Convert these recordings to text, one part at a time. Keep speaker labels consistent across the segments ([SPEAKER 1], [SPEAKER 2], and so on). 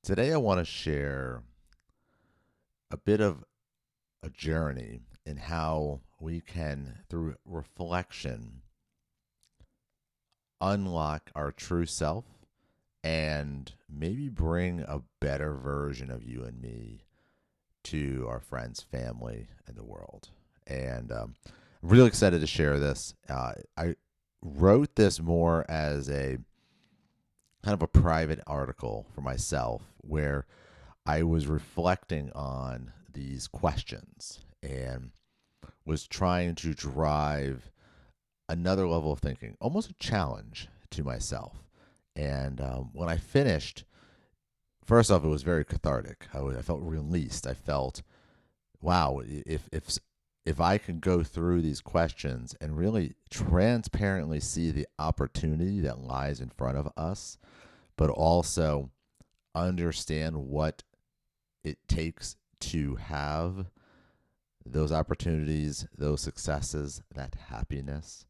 [SPEAKER 1] Today, I want to share a bit of a journey in how we can, through reflection, unlock our true self and maybe bring a better version of you and me to our friends, family, and the world. And I'm really excited to share this. I wrote this more as a kind of a private article for myself where I was reflecting on these questions and was trying to drive another level of thinking, almost a challenge to myself. And when I finished, first off, it was very cathartic. I felt released. I felt, wow, if I can go through these questions and really transparently see the opportunity that lies in front of us, but also understand what it takes to have those opportunities, those successes, that happiness.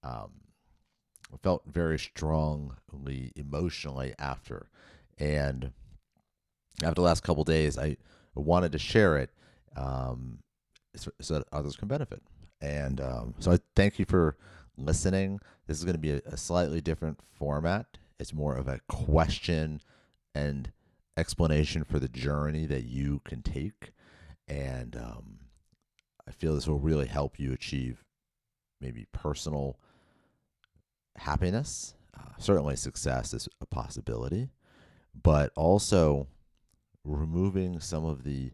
[SPEAKER 1] Um, I felt very strongly emotionally after. And after the last couple of days, I wanted to share it so that others can benefit. And so I thank you for listening. This is going to be a slightly different format. It's more of a question and explanation for the journey that you can take. And I feel this will really help you achieve maybe personal happiness. Certainly, success is a possibility, but also removing some of the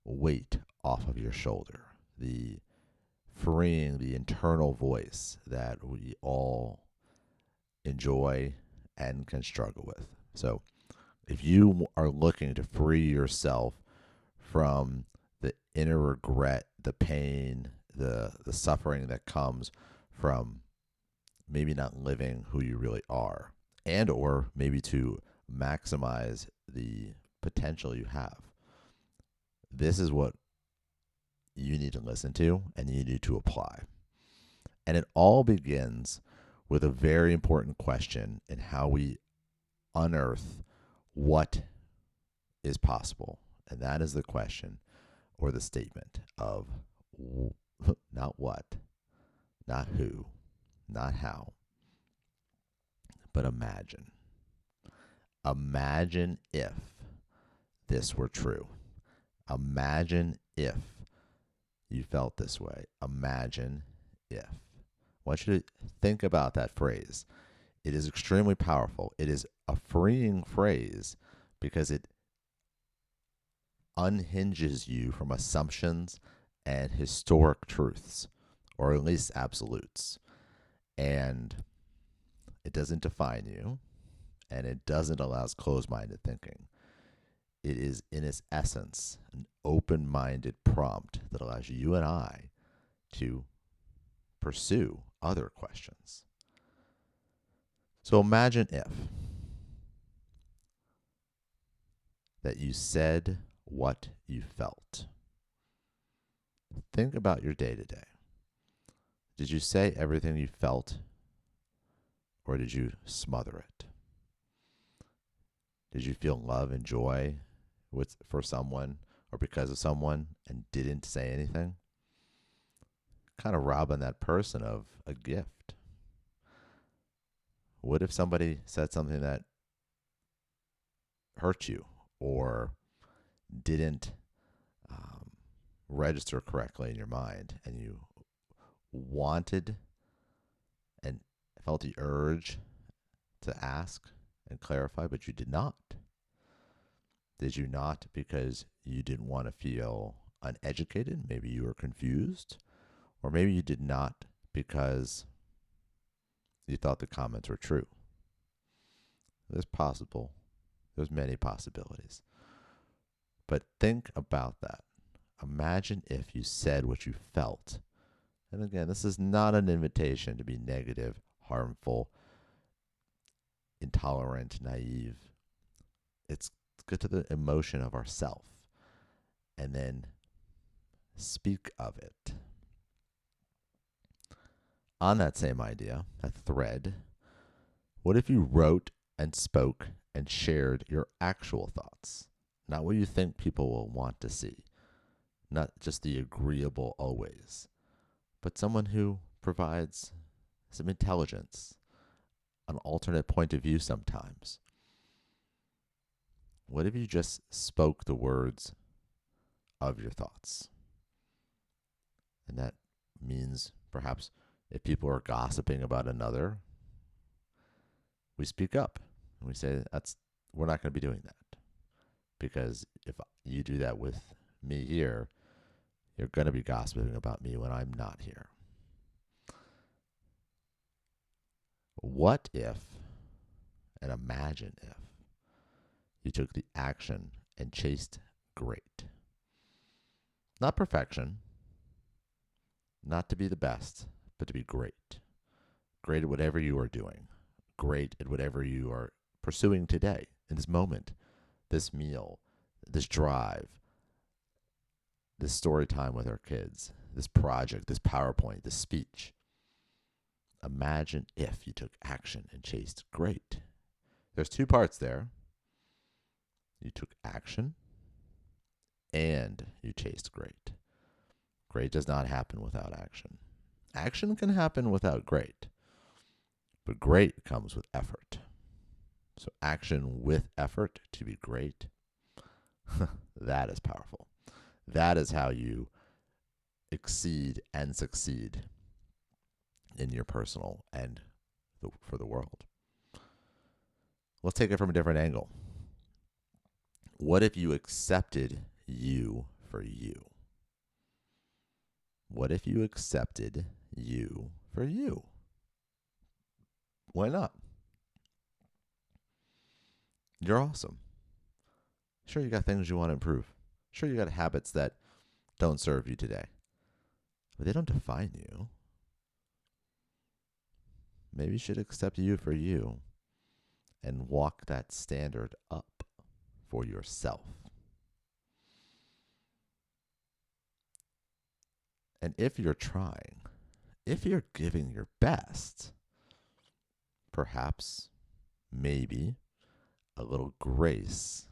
[SPEAKER 1] weight off of your shoulder, the freeing the internal voice that we all enjoy and can struggle with. So, if you are looking to free yourself from the inner regret, the pain, the suffering that comes from maybe not living who you really are, and or maybe to maximize the potential you have, this is what you need to listen to and you need to apply. And it all begins with a very important question in how we unearth what is possible. And that is the question or the statement of not what, not who, not how, but imagine. Imagine if this were true. Imagine if you felt this way. Imagine if. I want you to think about that phrase. It is extremely powerful. It is a freeing phrase because it unhinges you from assumptions and historic truths, or at least absolutes. And it doesn't define you, and it doesn't allow closed minded thinking. It is, in its essence, an open minded prompt that allows you and I to pursue other questions. So imagine if that you said what you felt. Think about your day to day. Did you say everything you felt, or did you smother it? Did you feel love and joy for someone or because of someone and didn't say anything? Kind of robbing that person of a gift. What if somebody said something that hurt you or didn't register correctly in your mind, and you wanted and felt the urge to ask and clarify, but you did not? Did you not because you didn't want to feel uneducated? Maybe you were confused. Or maybe you did not because you thought the comments were true. There's possible. There's many possibilities. But think about that. Imagine if you said what you felt. And again, this is not an invitation to be negative, harmful, intolerant, naive. It's get to the emotion of ourself and then speak of it. On that same idea, that thread, what if you wrote and spoke and shared your actual thoughts, not what you think people will want to see, not just the agreeable always, but someone who provides some intelligence, an alternate point of view sometimes. What if you just spoke the words of your thoughts? And that means perhaps if people are gossiping about another, we speak up and we say, we're not going to be doing that. Because if you do that with me here, you're going to be gossiping about me when I'm not here. What if, and imagine if, you took the action and chased great? Not perfection, not to be the best, but to be great. Great at whatever you are doing. Great at whatever you are pursuing today, in this moment, this meal, this drive, this story time with our kids, this project, this PowerPoint, this speech. Imagine if you took action and chased great. There's two parts there. You took action and you chased great. Great does not happen without action. Action can happen without great, but great comes with effort. So action with effort to be great, that is powerful. That is how you exceed and succeed in your personal and for the world. Let's take it from a different angle. What if you accepted you for you? What if you accepted you for you? Why not? You're awesome. Sure, you got things you want to improve. Sure, you got habits that don't serve you today, but they don't define you. Maybe you should accept you for you and walk that standard up for yourself. And if you're trying, if you're giving your best, perhaps, maybe, a little grace,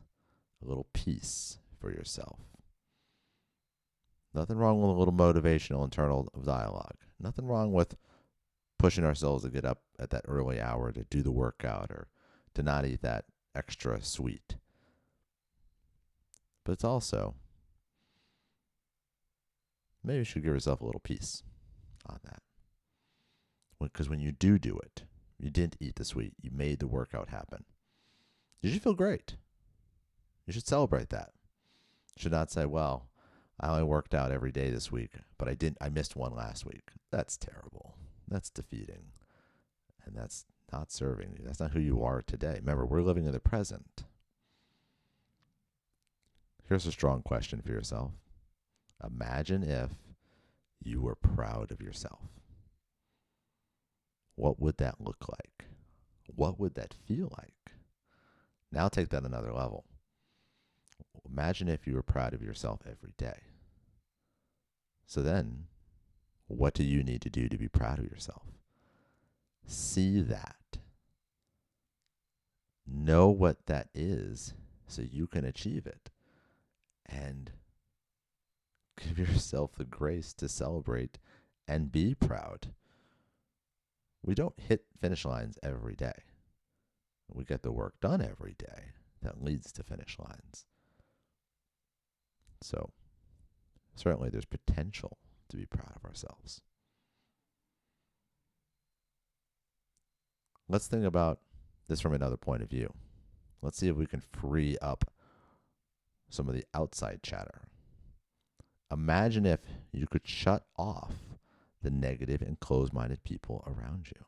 [SPEAKER 1] a little peace for yourself. Nothing wrong with a little motivational internal dialogue. Nothing wrong with pushing ourselves to get up at that early hour to do the workout or to not eat that extra sweet. But it's also, maybe you should give yourself a little peace on that. Because when you do it, you didn't eat the sweet, you made the workout happen. You should feel great. You should celebrate that. You should not say, well, I only worked out every day this week, but I missed one last week. That's terrible. That's defeating. And that's not serving you. That's not who you are today. Remember, we're living in the present. Here's a strong question for yourself. Imagine if you were proud of yourself. What would that look like? What would that feel like? Now take that another level. Imagine if you were proud of yourself every day. So then, what do you need to do to be proud of yourself? See that. Know what that is so you can achieve it. And give yourself the grace to celebrate and be proud. We don't hit finish lines every day. We get the work done every day that leads to finish lines. So, certainly there's potential to be proud of ourselves. Let's think about this from another point of view. Let's see if we can free up some of the outside chatter. Imagine if you could shut off the negative and closed-minded people around you.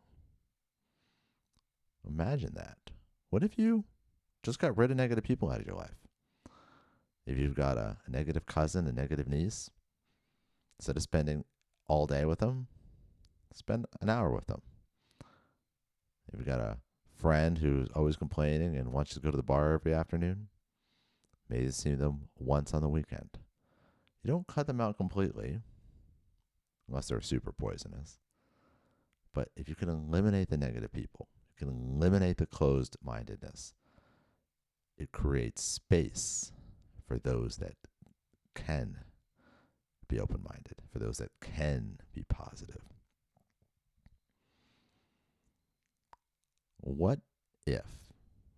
[SPEAKER 1] Imagine that. What if you just got rid of negative people out of your life? If you've got a negative cousin, a negative niece, instead of spending all day with them, spend an hour with them. If you've got a friend who's always complaining and wants you to go to the bar every afternoon, maybe see them once on the weekend. You don't cut them out completely, unless they're super poisonous. But if you can eliminate the negative people, you can eliminate the closed-mindedness, It creates space for those that can be open minded, for those that can be positive. What if,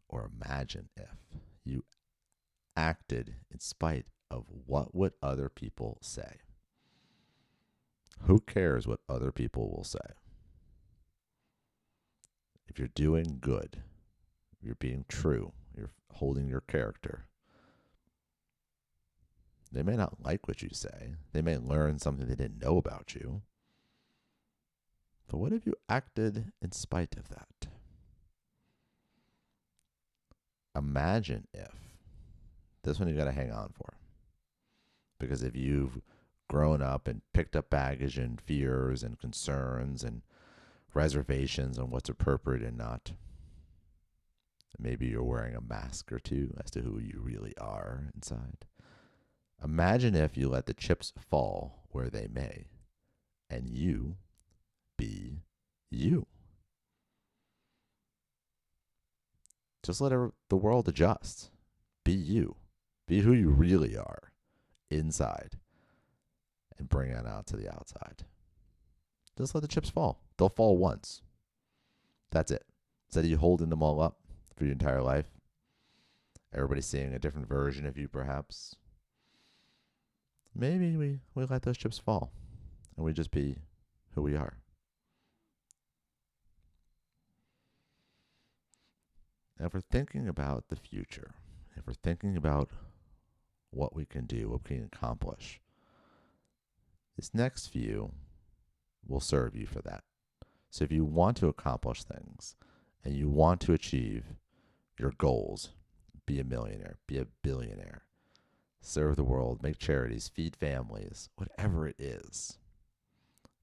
[SPEAKER 1] or imagine if, you acted in spite of what would other people say? Who cares what other people will say? If you're doing good, you're being true, you're holding your character, they may not like what you say. They may learn something they didn't know about you. But what if you acted in spite of that? Imagine if, this one you got to hang on for. Because if you've grown up and picked up baggage and fears and concerns and reservations on what's appropriate and not, maybe you're wearing a mask or two as to who you really are inside. Imagine if you let the chips fall where they may and you be you. Just let the world adjust. Be you. Be who you really are inside and bring it out to the outside. Just let the chips fall. They'll fall once. That's it. Instead of you holding them all up for your entire life, everybody's seeing a different version of you perhaps. Maybe we let those chips fall and we just be who we are. And if we're thinking about the future, if we're thinking about what we can do, what we can accomplish, this next few will serve you for that. So if you want to accomplish things and you want to achieve your goals, be a millionaire, be a billionaire, serve the world, make charities, feed families, whatever it is,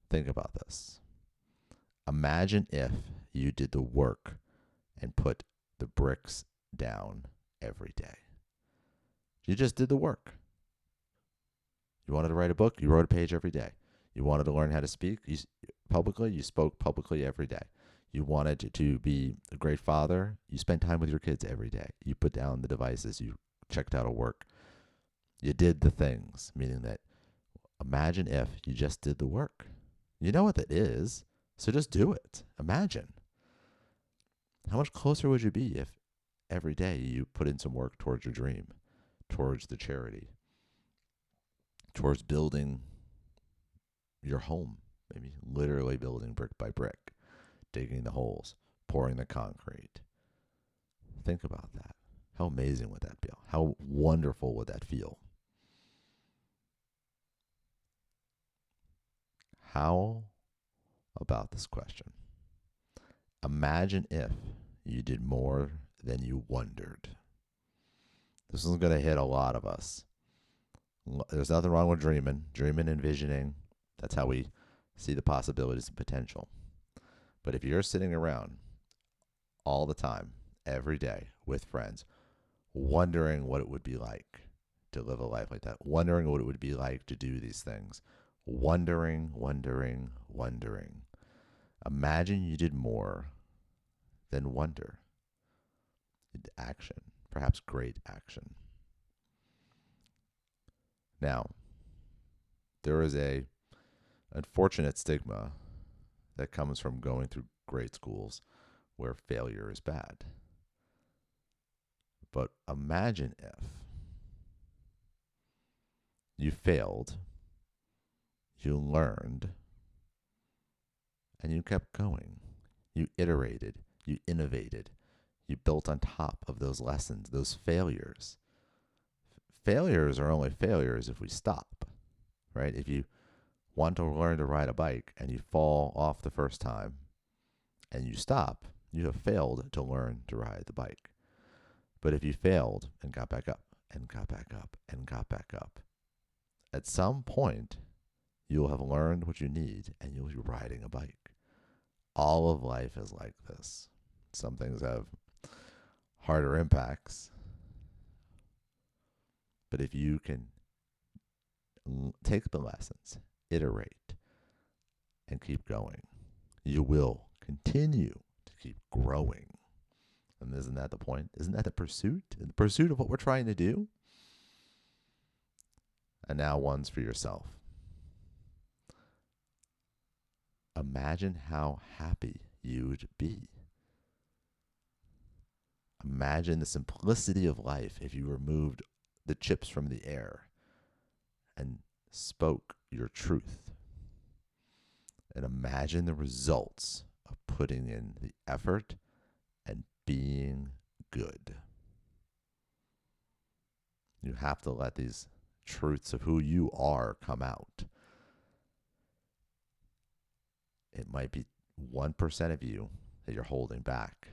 [SPEAKER 1] think about this. Imagine if you did the work and put the bricks down every day. You just did the work. You wanted to write a book, you wrote a page every day. You wanted to learn how to speak publicly, you spoke publicly every day. You wanted to be a great father, you spent time with your kids every day. You put down the devices, you checked out of work. You did the things, meaning that imagine if you just did the work. You know what that is, so just do it. Imagine. How much closer would you be if every day you put in some work towards your dream, towards the charity, towards building your home, maybe literally building brick by brick, digging the holes, pouring the concrete. Think about that. How amazing would that feel? How wonderful would that feel? How about this question? Imagine if you did more than you wondered. This is going to hit a lot of us. There's nothing wrong with dreaming, envisioning. That's how we see the possibilities and potential. But if you're sitting around all the time, every day, with friends, wondering what it would be like to live a life like that, wondering what it would be like to do these things, wondering. Imagine you did more than wonder. Action, perhaps great action. Now, there is a unfortunate stigma that comes from going through great schools where failure is bad. But imagine if you failed, you learned, and you kept going. You iterated, you innovated, you built on top of those lessons, those failures. Failures are only failures if we stop, right? If you want to learn to ride a bike and you fall off the first time and you stop, you have failed to learn to ride the bike. But if you failed and got back up and got back up and got back up, at some point, you'll have learned what you need and you'll be riding a bike. All of life is like this. Some things have harder impacts. But if you can take the lessons, iterate, and keep going, you will continue to keep growing. And isn't that the point? Isn't that the pursuit? The pursuit of what we're trying to do? And now one's for yourself. Imagine how happy you'd be. Imagine the simplicity of life if you removed the chips from the air and spoke your truth. And imagine the results of putting in the effort and being good. You have to let these truths of who you are come out. It might be 1% of you that you're holding back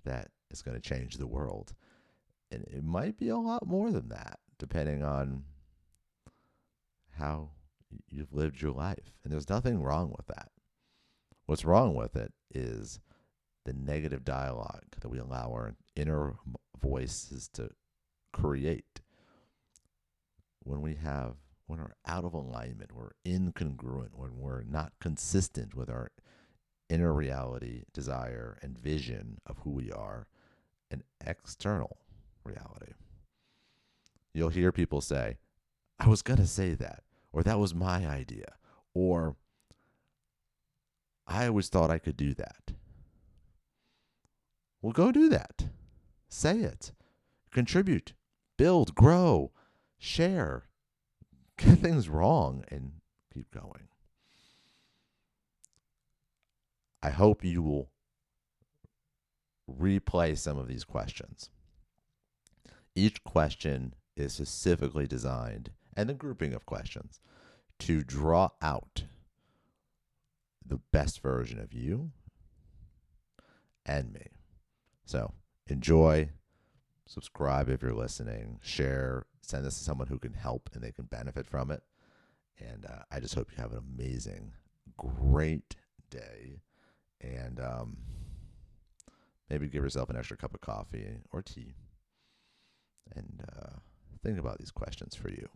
[SPEAKER 1] that is going to change the world. And it might be a lot more than that, depending on how you've lived your life. And there's nothing wrong with that. What's wrong with it is the negative dialogue that we allow our inner voices to create. When we're out of alignment, we're incongruent, when we're not consistent with our inner reality, desire, and vision of who we are, and external reality. You'll hear people say, I was going to say that, or that was my idea, or I always thought I could do that. Well, go do that. Say it. Contribute. Build. Grow. Share. Get things wrong and keep going. I hope you will replay some of these questions. Each question is specifically designed, and the grouping of questions, to draw out the best version of you and me. So enjoy, subscribe if you're listening, share, send this to someone who can help and they can benefit from it. And I just hope you have an amazing, great day. And maybe give yourself an extra cup of coffee or tea. And think about these questions for you.